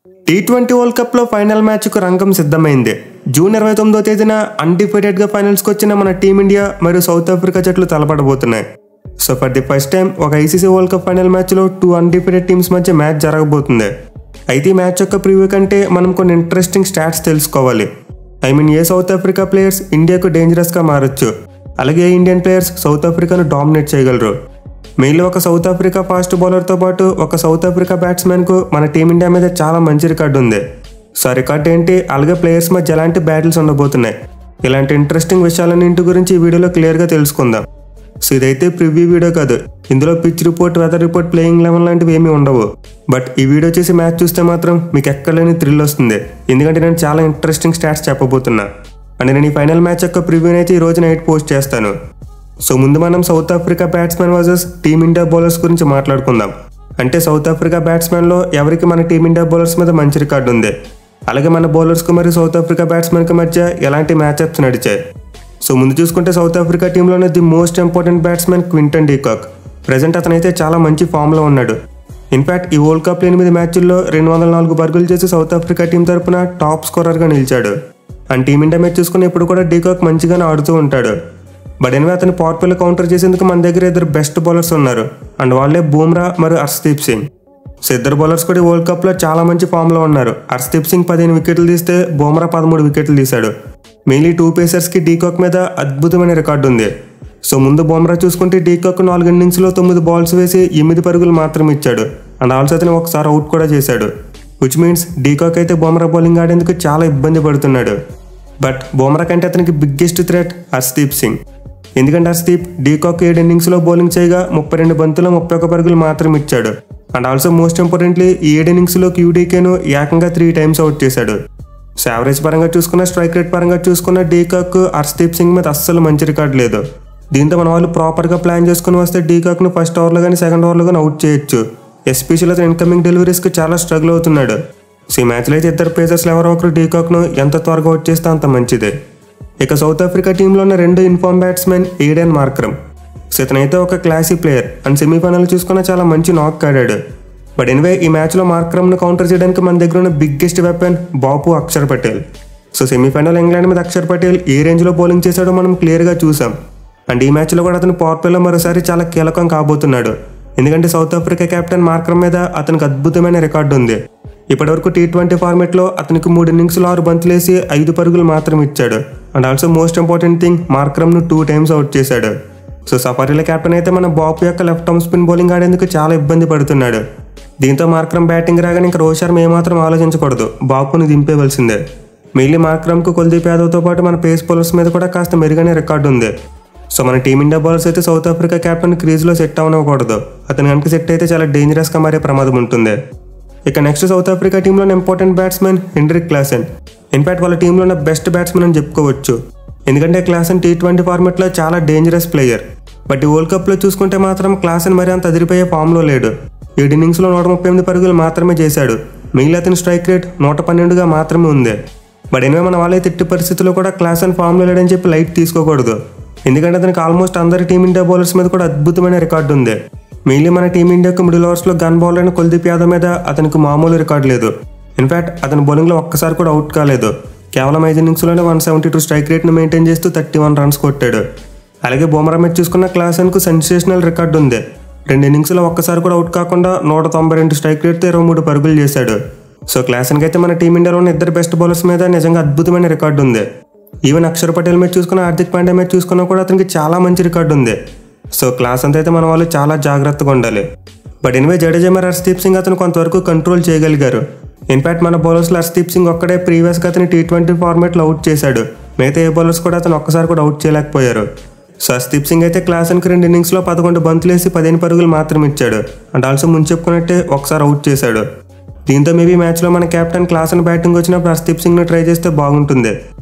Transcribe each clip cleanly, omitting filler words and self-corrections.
T20 world కప్లో final మ్యాచ్కు రంగం సిద్ధమైంది. జూన్ 29వ తేదీన అన్డిఫైటెడ్గా ఫైనల్స్కి వచ్చిన మన టీమిండియా మరియు సౌత్ ఆఫ్రికా జట్లు తలపడబోతున్నాయి. So for the first time ఒక ఐసీసీ వరల్డ్ కప్ ఫైనల్ మ్యాచ్లో 2 అన్డిఫైటెడ్ టీమ్స్ మధ్య మ్యాచ్ జరగబోతుంది. అయితే ఈ మ్యాచ్ యొక్క ప్రివ్యూ కంటే మనం కొన్ని ఇంట్రెస్టింగ్ స్టాట్స్ తెలుసుకోవాలి. ఏ సౌత్ ఆఫ్రికా ప్లేయర్స్ ఇండియాకు డేంజరస్గా మారచ్చు, అలాగే ఇండియన్ ప్లేయర్స్ సౌత్ ఆఫ్రికాను డామినేట్ చేయగలరు. మెయిన్లీ ఒక సౌత్ ఆఫ్రికా ఫాస్ట్ బౌలర్తో పాటు ఒక సౌత్ ఆఫ్రికా బ్యాట్స్మెన్కు మన టీమిండియా మీద చాలా మంచి రికార్డు ఉంది. సో రికార్డ్ ఏంటి, అలాగే ప్లేయర్స్ మధ్య ఎలాంటి బ్యాటిల్స్ ఉండబోతున్నాయి, ఇలాంటి ఇంట్రెస్టింగ్ విషయాలన్నింటి గురించి ఈ వీడియోలో క్లియర్గా తెలుసుకుందాం. సో ఇదైతే ప్రివ్యూ వీడియో కాదు, ఇందులో pitch report, weather report, playing eleven లాంటివి ఏమీ ఉండవు. బట్ ఈ వీడియో చేసి మ్యాచ్ చూస్తే మాత్రం మీకు ఎక్కడలేని థ్రిల్ వస్తుంది, ఎందుకంటే నేను చాలా ఇంట్రెస్టింగ్ స్టాట్స్ చెప్పబోతున్నా. అండ్ నేను ఈ ఫైనల్ మ్యాచ్ యొక్క ప్రివ్యూని అయితే ఈ రోజు నైట్ పోస్ట్ చేస్తాను. సో ముందు మనం south Africa batsmen versus team India bowlers గురించి మాట్లాడుకుందాం. అంటే సౌత్ ఆఫ్రికా బ్యాట్స్మెన్లో ఎవరికి మన టీమిండియా బౌలర్స్ మీద మంచి రికార్డు ఉంది, అలాగే మన బౌలర్స్కు మరియు సౌత్ ఆఫ్రికా బ్యాట్స్మెన్కి మధ్య ఎలాంటి మ్యాచ్అప్స్ నడిచాయి. సో ముందు చూసుకుంటే సౌత్ ఆఫ్రికా టీంలోనే the most important batsmen Quinton de Kock. Present అతనైతే చాలా మంచి ఫామ్లో ఉన్నాడు. ఇన్ఫ్యాక్ట్ ఈ వరల్డ్ కప్ 8 మ్యాచ్ల్లో 204 పరుగులు చేసి సౌత్ ఆఫ్రికా టీం తరపున టాప్ స్కోరర్గా నిలిచాడు. అండ్ టీమిండియా మ్యాచ్ చూసుకుని ఇప్పుడు కూడా డి కాక్ మంచిగానే ఆడుతూ ఉంటాడు. బట్ అతని పవర్ ప్లేలో కౌంటర్ చేసేందుకు మన దగ్గర 2 బెస్ట్ బౌలర్స్ ఉన్నారు, అండ్ వాళ్ళే బూమ్రా మరియు హర్షదీప్ సింగ్. సో 2 బౌలర్స్ కూడా వరల్డ్ కప్లో చాలా మంచి ఫామ్లో ఉన్నారు. హర్షదీప్ సింగ్ 15 వికెట్లు తీస్తే బూమ్రా 13 వికెట్లు తీశాడు. మెయిన్లీ 2 పేసర్స్కి డీ కాక్ మీద అద్భుతమైన రికార్డు ఉంది. సో ముందు బూమ్రా చూసుకుంటే డీ కాక్ 4 ఇన్నింగ్స్లో 9 బాల్స్ వేసి 8 పరుగులు మాత్రం ఇచ్చాడు, అండ్ ఆల్సో అతను ఒకసారి అవుట్ కూడా చేశాడు. విచ్ మీన్స్ డీ కాక్ అయితే బూమ్రా బౌలింగ్ ఆడేందుకు చాలా ఇబ్బంది పడుతున్నాడు. బట్ బూమ్రా కంటే అతనికి బిగ్గెస్ట్ థ్రెట్ హర్షదీప్ సింగ్. ఎందుకంటే హర్షదీప్ డీ కాక్ 7 ఇన్నింగ్స్లో బౌలింగ్ చేయగా 32 బంతుల్లో 31 పరుగులు మాత్రం ఇచ్చాడు. అండ్ ఆల్సో మోస్ట్ ఇంపార్టెంట్లీ ఈ 7 ఇన్నింగ్స్లో క్యూడీకేను ఏకంగా 3 టైమ్స్ అవుట్ చేశాడు. సో యావరేజ్ పరంగా చూసుకున్న, స్ట్రైక్ రేట్ పరంగా చూసుకున్న డీ కాక్ హర్షదీప్ సింగ్ మీద అస్సలు మంచి రికార్డు లేదు. దీంతో మన వాళ్ళు ప్రాపర్గా ప్లాన్ చేసుకుని వస్తే డీ కాక్ను ఫస్ట్ ఓవర్లో కానీ సెకండ్ ఓవర్లో కానీ అవుట్ చేయొచ్చు. ఎస్పెషల్లీ అతను ఇన్కమింగ్ డెలివరీస్కి చాలా స్ట్రగుల్ అవుతున్నాడు. సో ఈ మ్యాచ్లో అయితే 2 పేసర్స్లో ఎవరో ఒకరు డీ కాక్ను ఎంత త్వరగా అవుట్ చేస్తే అంత మంచిదే. ఇక సౌత్ ఆఫ్రికా టీంలో ఉన్న 2 in form batsmen Aiden Markram. So ఇతనైతే ఒక క్లాసీ ప్లేయర్, అండ్ సెమీఫైనల్ చూసుకున్న చాలా మంచి నాక్ ఆడాడు. బట్ ఈ మ్యాచ్లో మార్క్రమ్ను కౌంటర్ చేయడానికి మన దగ్గర ఉన్న biggest weapon Bapu Axar Patel. So semifinal England మీద అక్షర్ పటేల్ ఏ రేంజ్లో బౌలింగ్ చేశాడో మనం క్లియర్గా చూసాం. అండ్ ఈ మ్యాచ్లో కూడా అతను పవర్ ప్లేలో మరోసారి చాలా కీలకం కాబోతున్నాడు, ఎందుకంటే సౌత్ ఆఫ్రికా కెప్టెన్ మార్క్రమ్ మీద అతనికి అద్భుతమైన రికార్డు ఉంది. ఇప్పటివరకు టీ20 ఫార్మేట్లో అతనికి 3 ఇన్నింగ్స్లో 6 బంతులు వేసి 5 పరుగులు మాత్రం ఇచ్చాడు. And also most important thing, మార్క్రమ్ను 2 టైమ్స్ అవుట్ చేశాడు. సో సఫారీల కెప్టెన్ అయితే మన బాపు యొక్క లెఫ్ట్ ఆర్మ్ స్పిన్ బౌలింగ్ ఆడేందుకు చాలా ఇబ్బంది పడుతున్నాడు. దీంతో మార్క్రమ్ బ్యాటింగ్ రాగానే ఇంకా రోహిత్ శర్మ ఏమాత్రం ఆలోచించకూడదు, బాపుని దింపేవలసిందే. మెయిన్లీ మార్క్రమ్కు కుల్దీప్ యాదవ్తో పాటు మన పేస్ బౌలర్స్ మీద కూడా కాస్త మెరుగైన రికార్డు ఉంది. సో మన టీమిండియా బౌలర్స్ అయితే సౌత్ ఆఫ్రికా కెప్టెన్ క్రీజ్లో సెట్ అవ్వకూడదు, అతని కనుక సెట్ అయితే చాలా డేంజరస్గా మారే ప్రమాదం ఉంటుంది. ఇక నెక్స్ట్ సౌత్ ఆఫ్రికా టీంలోని important batsmen Heinrich Klaasen. In fact వాళ్ళ టీంలో ఉన్న బెస్ట్ బ్యాట్స్మెన్ అని చెప్పుకోవచ్చు, ఎందుకంటే క్లాసెన్ టీ20 ఫార్మెట్లో చాలా డేంజరస్ ప్లేయర్. బట్ ఈ వరల్డ్ కప్లో చూసుకుంటే మాత్రం క్లాసెన్ మరి అంత అదిరిపోయే ఫామ్లో లేడు. 7 ఇన్నింగ్స్లో 138 పరుగులు మాత్రమే చేశాడు. మిగిలిన అతని స్ట్రైక్ రేట్ 112గా మాత్రమే ఉంది. బట్ మన వాళ్ళైతే ఎట్టి పరిస్థితుల్లో కూడా క్లాసెన్ ఫామ్లో లేడని చెప్పి లైట్ తీసుకోకూడదు, ఎందుకంటే అతనికి ఆల్మోస్ట్ అందరి టీమిండియా బౌలర్స్ మీద కూడా అద్భుతమైన రికార్డు ఉంది. మెయిన్లీ మన టీమిండియాకు మిడిల్ ఓవర్స్లో గన్ బౌలర్ అయిన కుల్దీప్ యాదవ్ మీద అతనికి మామూలు రికార్డు లేదు. ఇన్ఫాక్ట్ అతని బౌలింగ్లో ఒక్కసారి కూడా అవుట్ కాలేదు. కేవలం 5 ఇన్నింగ్స్లోనే 172 స్ట్రైక్ రేట్ను మెయింటైన్ చేస్తూ 31 రన్స్ కొట్టాడు. అలాగే బూమ్రా మ్యాచ్ చూసుకున్న క్లాసెన్కు సెన్సేషనల్ రికార్డు ఉంది. 2 ఇన్నింగ్స్లో ఒక్కసారి కూడా అవుట్ కాకుండా 192 స్ట్రైక్ రేట్తో 23 పరుగులు చేశాడు. సో క్లాసెన్కి అయితే మన టీమిండియాలో ఉన్న 2 బెస్ట్ బౌలర్స్ మీద నిజంగా అద్భుతమైన రికార్డు ఉంది. ఈవెన్ అక్షర్ పటేల్ మ్యాచ్ చూసుకున్న, హార్దిక్ పాండ్యా మ్యాచ్ చూసుకున్నా కూడా అతనికి చాలా మంచి రికార్డు ఉంది. సో క్లాస్ అంతా అయితే మన వాళ్ళు చాలా జాగ్రత్తగా ఉండాలి. బట్ జడేజా మరి హర్షదీప్ సింగ్ అతను కొంతవరకు కంట్రోల్ చేయగలిగారు. ఇన్ఫాక్ట్ మన బౌలర్స్లో హర్షదీప్ సింగ్ ఒక్కడే ప్రీవియస్గా అతని టీ20 ఫార్మేట్లో అవుట్ చేశాడు. మిగతా ఏ బౌలర్స్ కూడా అతను ఒక్కసారి కూడా అవుట్ చేయలేకపోయారు. సో హర్షదీప్ సింగ్ అయితే క్లాసెన్కి 2 ఇన్నింగ్స్లో 11 బంతులు వేసి 15 పరుగులు మాత్రం ఇచ్చాడు. అండ్ ఆల్సో ముందు చెప్పుకున్నట్టే ఒకసారి అవుట్ చేశాడు. దీంతో మేబీ మ్యాచ్లో మన కెప్టెన్ క్లాసెన్ బ్యాటింగ్ వచ్చినప్పుడు హర్షదీప్ సింగ్ను ట్రై చేస్తే బాగుంటుంది.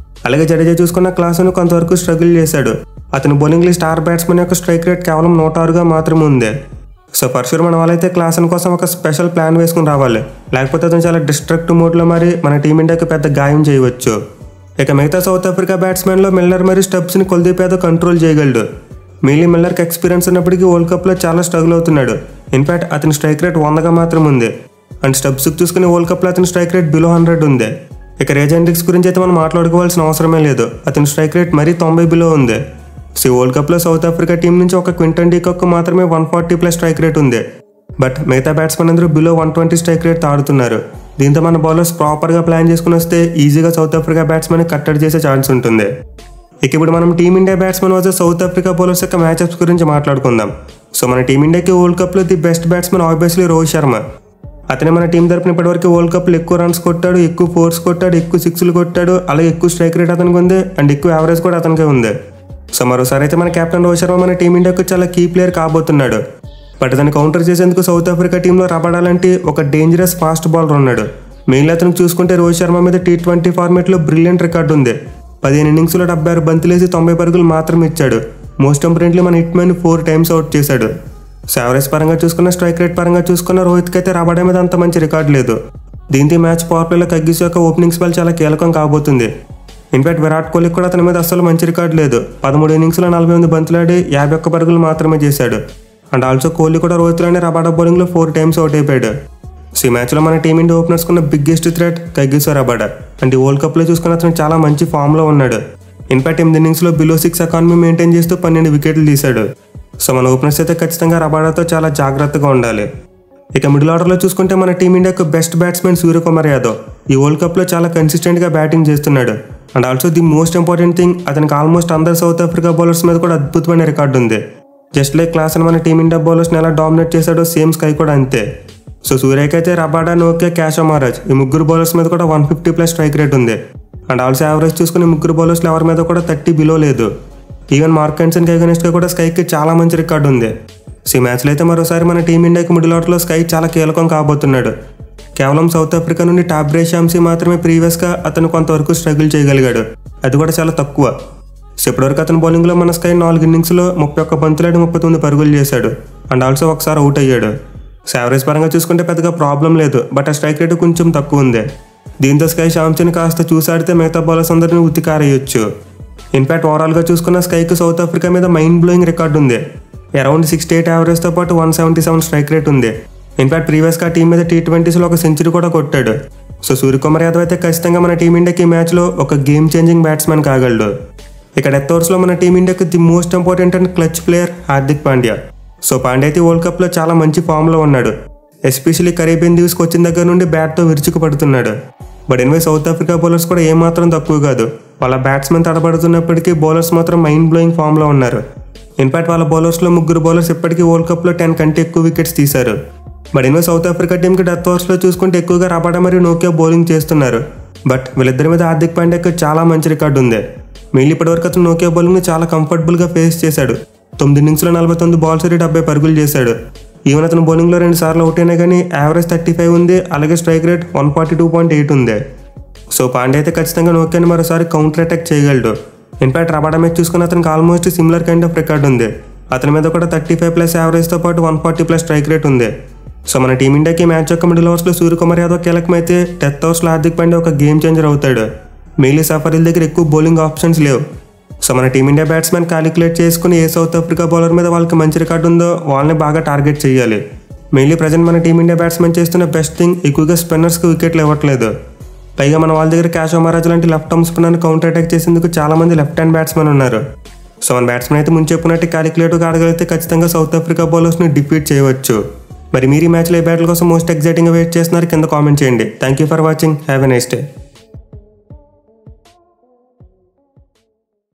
అలాగే జడేజా చూసుకున్న క్లాసెన్ కొంతవరకు స్ట్రగుల్ చేశాడు. అతని బౌలింగ్లో స్టార్ బ్యాట్స్మెన్ యొక్క స్ట్రైక్ రేట్ కేవలం 106గా మాత్రమే ఉంది. సో పర్షూర్ మన వాళ్ళైతే క్లాసెన్ కోసం ఒక స్పెషల్ ప్లాన్ వేసుకుని రావాలి, లేకపోతే అతను చాలా డిస్ట్రక్టివ్ మోడ్లో మరి మన టీమిండియాకి పెద్ద గాయం చేయవచ్చు. ఇక మిగతా సౌత్ ఆఫ్రికా బ్యాట్స్మెన్లో మిల్లర్ మరియు స్టబ్స్ని కుల్దీప్ యాదవ్ కంట్రోల్ చేయగలడు. మెయిన్లీ మిల్లర్కి ఎక్స్పీరియన్స్ ఉన్నప్పటికీ వరల్డ్ కప్లో చాలా స్ట్రగుల్ అవుతున్నాడు. ఇన్ఫాక్ట్ అతని స్ట్రైక్ రేట్ 100గా మాత్రం ఉంది. అండ్ స్టబ్స్ చూసుకుని వరల్డ్ కప్లో అతని స్ట్రైక్ రేట్ బిలో 100 ఉంది. ఇక రేజ్ హెండ్రిక్స్ గురించి అయితే మనం మాట్లాడుకోవాల్సిన అవసరమే లేదు. అతని స్ట్రైక్ రేట్ మరీ 90 బిలో ఉంది. వరల్డ్ కప్లో సౌత్ ఆఫ్రికా టీం నుంచి ఒక క్వింటన్ డీకాక్ మాత్రమే 140+ స్ట్రైక్ రేట్ ఉంది. బట్ మిగతా బ్యాట్స్మెన్ అందరూ బిలో 120 స్ట్రైక్ రేట్ ఆడుతున్నారు. దీంతో మన బౌలర్స్ ప్రాపర్గా ప్లాన్ చేసుకుని వస్తే ఈజీగా సౌత్ ఆఫ్రికా బ్యాట్స్మెన్ కట్టడి చేసే ఛాన్స్ ఉంటుంది. ఇక ఇప్పుడు మనం team India batsmen versus south Africa bowlers యొక్క మ్యాచ్అప్స్ గురించి మాట్లాడుకుందాం. మన టీమిండియాకి వరల్డ్ కప్లో the best batsmen obviously Rohit Sharma. అతనే మన టీం తరపున ఇప్పటివరకు వరల్డ్ కప్లో ఎక్కువ రన్స్ కొట్టాడు, ఎక్కువ ఫోర్స్ కొట్టాడు, ఎక్కువ సిక్స్లు కొట్టాడు, అలాగే ఎక్కువ స్ట్రైక్ రేట్ అతనికి ఉంది అండ్ ఎక్కువ యావరేజ్ కూడా అతనికే ఉంది. మరోసారి అయితే మన కెప్టెన్ రోహిత్ శర్మ మన టీమిండియాకు చాలా కీ ప్లేయర్ కాబోతున్నాడు. బట్ అతను కౌంటర్ చేసేందుకు సౌత్ ఆఫ్రికా టీంలో రబాడా లాంటి ఒక డేంజరస్ ఫాస్ట్ బౌలర్ ఉన్నాడు. మెయిన్లీ అతను చూసుకుంటే రోహిత్ శర్మ మీద T20 ఫార్మేట్లో బ్రిలియంట్ రికార్డు ఉంది. 15 ఇన్నింగ్స్లో 76 బంతులేసి 90 పరుగులు మాత్రమే ఇచ్చాడు. మోస్ట్ ఇంపార్టెంట్లీ మన హిట్మెన్ 4 టైమ్స్ అవుట్ చేశాడు. యావరేజ్ పరంగా చూసుకున్న, స్ట్రైక్ రేట్ పరంగా చూసుకున్న రోహిత్కి అయితే రబాడా మీద అంత మంచి రికార్డు లేదు. దీంతో మ్యాచ్ పవర్ ప్లేలో కగ్గిస్ యొక్క ఓపెనింగ్ స్పెల్ చాలా కీలకం కాబోతుంది. ఇన్ఫాక్ట్ విరాట్ కోహ్లీకి కూడా అతని మీద అస్సలు మంచి రికార్డు లేదు. 13 ఇన్నింగ్స్లో 48 బంతులాడి 51 పరుగులు మాత్రమే చేశాడు. అండ్ ఆల్సో కోహ్లీ కూడా రోహిత్లోనే రబాడా బౌలింగ్లో 4 టైమ్స్ అవుట్ అయిపోయాడు. ఈ మ్యాచ్లో మన టీమిండియా ఓపెనర్స్ కున్న biggest threat Kagiso Rabada. And ఈ వరల్డ్ కప్లో చూసుకుని అతను చాలా మంచి ఫామ్లో ఉన్నాడు. ఇన్ఫాక్ట్ 8 ఇన్నింగ్స్లో బిలో 6 ఎకానమీ మెయింటైన్ చేస్తూ 12 వికెట్లు తీశాడు. మన ఓపెనర్స్ అయితే ఖచ్చితంగా రబాడాతో చాలా జాగ్రత్తగా ఉండాలి. ఇక మిడిల్ ఆర్డర్లో చూసుకుంటే మన టీమిండియాకు బెస్ట్ బ్యాట్స్మెన్ సూర్యకుమార్ యాదవ్ ఈ వరల్డ్ కప్లో చాలా కన్సిస్టెంట్గా బ్యాటింగ్ చేస్తున్నాడు. And also the most important thing, అతనికి ఆల్మోస్ట్ అందరు సౌత్ ఆఫ్రికా బౌలర్స్ మీద కూడా అద్భుతమైన రికార్డు ఉంది. జస్ట్ లైక్ క్లాస్ అని మన టీమిండియా బౌలర్స్ని ఎలా డామినేట్ చేశాడో సేమ్ స్కై కూడా అంతే. సూర్యకి అయితే రబాడా, నోకియా, క్యాషో మహారాజ్ ఈ ముగ్గురు బౌలర్స్ మీద కూడా 150+ స్ట్రైక్ రేట్ ఉంది. అండ్ ఆల్సో యావరేజ్ చూసుకుని ముగ్గురు బౌలర్స్లో ఎవరి మీద కూడా 30 బిలో లేదు. ఈవెన్ మార్క్ హెన్సన్కి అగెనిస్ట్గా కూడా స్కైకి చాలా మంచి రికార్డు ఉంది. ఈ మ్యాచ్లో అయితే మరోసారి మన టీమిండియాకి మిడిల్ ఆర్డర్లో స్కై చాలా కీలకం కాబోతున్నాడు. కేవలం సౌత్ ఆఫ్రికా నుండి టాబ్రే షామ్సీ మాత్రమే ప్రీవియస్గా అతను కొంతవరకు స్ట్రగుల్ చేయగలిగాడు. అది కూడా చాలా తక్కువ. ఇప్పటివరకు అతని బౌలింగ్లో మన స్కై 4 ఇన్నింగ్స్లో 31 బంతులాడి 39 పరుగులు చేశాడు. అండ్ ఆల్సో ఒకసారి అవుట్ అయ్యాడు. యావరేజ్ పరంగా చూసుకుంటే పెద్దగా ప్రాబ్లం లేదు. బట్ ఆ స్ట్రైక్ రేట్ కొంచెం తక్కువ ఉంది. దీంతో స్కై షామ్సీని కాస్త చూసాడితే మిగతా బౌలర్స్ అందరినీ ఉతికారేయొచ్చు. ఇన్ఫాక్ట్ ఓవరాల్గా చూసుకున్న స్కైకి సౌత్ ఆఫ్రికా మీద మైండ్ బ్లోయింగ్ రికార్డు ఉంది. అరౌండ్ 68 యావరేజ్తో పాటు 177 స్ట్రైక్ రేట్ ఉంది. ఇన్ఫాక్ట్ ప్రీవియస్గా టీం మీద T20స్లో ఒక సెంచరీ కూడా కొట్టాడు. సూర్యకుమార్ యాదవ్ అయితే ఖచ్చితంగా మన టీమిండియాకి ఈ మ్యాచ్లో ఒక గేమ్ చేంజింగ్ బ్యాట్స్మెన్ కాగలడు. ఇక డెత్ ఓవర్స్లో మన టీమిండియాకి the most important and clutch player Hardik Pandya. Pandya అయితే వరల్డ్ కప్లో చాలా మంచి ఫామ్లో ఉన్నాడు. ఎస్పెషల్లీ కరేబియన్ దీవ్స్కి వచ్చిన దగ్గర నుండి బ్యాట్తో విరుచుకుపడుతున్నాడు. But anyway South Africa bowlers కూడా ఏమాత్రం తక్కువ కాదు. వాళ్ళ బ్యాట్స్మెన్ తడబడుతున్నప్పటికీ బౌలర్స్ మాత్రం మైండ్ బ్లోయింగ్ ఫామ్లో ఉన్నారు. ఇన్ఫాక్ట్ వాళ్ళ బౌలర్స్లో 3 బౌలర్స్ ఇప్పటికీ వరల్డ్ కప్లో 10 కంటే ఎక్కువ వికెట్స్ తీశారు. బట్ ఎనివే సౌత్ ఆఫ్రికా టీంకి డెత్ ఓవర్స్లో చూసుకుంటే ఎక్కువగా రబాడా మరియు నోకియా బౌలింగ్ చేస్తున్నారు. బట్ వీళ్ళిద్దరి మీద హార్దిక్ పాండ్యాకి చాలా మంచి రికార్డు ఉంది. మెయిన్లీ ఇప్పటివరకు అతను నోకియా బౌలింగ్ని చాలా కంఫర్టబుల్గా ఫేస్ చేశాడు. 9 ఇన్నింగ్స్లో 49 బాల్స్ 70 పరుగులు చేశాడు. ఈవెన్ అతను బౌలింగ్లో 2 సార్లు అవుట్ అయినా కానీ యావరేజ్ 35 ఉంది. అలాగే స్ట్రైక్ రేట్ 142.8 ఉంది. పాండ్యా అయితే ఖచ్చితంగా నోకియాని మరోసారి కౌంటర్ అటాక్ చేయగలడు. ఇన్ఫాక్ట్ రబాడా మ్యాచ్ చూసుకుని అతనికి almost similar kind of record ఉంది. అతని మీద కూడా 35+ యావరేజ్తో పాటు 140+ స్ట్రైక్ రేట్ ఉంది. మన టీమిండియాకి మ్యాచ్ యొక్క మిడిల్ ఓవర్స్లో సూర్యకుమార్ యాదవ్ కీలకమైతే డెత్ ఓవర్స్లో హార్దిక్ పాండ్యా ఒక గేమ్ చేంజర్ అవుతాడు. మెయిన్లీ సఫరీల దగ్గర ఎక్కువ బౌలింగ్ ఆప్షన్స్ లేవు. మన టీమిండియా బ్యాట్స్మెన్ క్యాలిక్యులేట్ చేసుకుని ఏ సౌత్ ఆఫ్రికా బౌలర్ మీద వాళ్ళకి మంచి రికార్డు ఉందో వాళ్ళని బాగా టార్గెట్ చేయాలి. మెయిన్లీ ప్రజెంట్ మన టీమిండియా బ్యాట్స్మెన్ చేస్తున్న బెస్ట్ థింగ్ ఎక్కువగా స్పిన్నర్స్కి వికెట్లు ఇవ్వట్లేదు. పైగా మన వాళ్ళ దగ్గర క్యాషో మహారాజ్ లాంటి లెఫ్ట్ ఆర్మ్ స్పిన్నర్ని కౌంటర్ అటాక్ చేసేందుకు చాలా మంది లెఫ్ట్ హ్యాండ్ బ్యాట్స్మెన్ ఉన్నారు. మన బ్యాట్స్మెన్ అయితే ముందు చెప్పినట్టు క్యాలిక్యులేటివ్గా ఆడగలిగితే ఖచ్చితంగా సౌత్ ఆఫ్రికా బౌలర్స్ని డిఫీట్ చేయవచ్చు. మరి మీరు ఈ మ్యాచ్లో ఈ బ్యాటిల్ కోసం మోస్ట్ ఎగ్జైటింగ్గా వెయిట్ చేస్తున్నారు కింద కామెంట్ చేయండి. Thank you for watching. Have a nice day.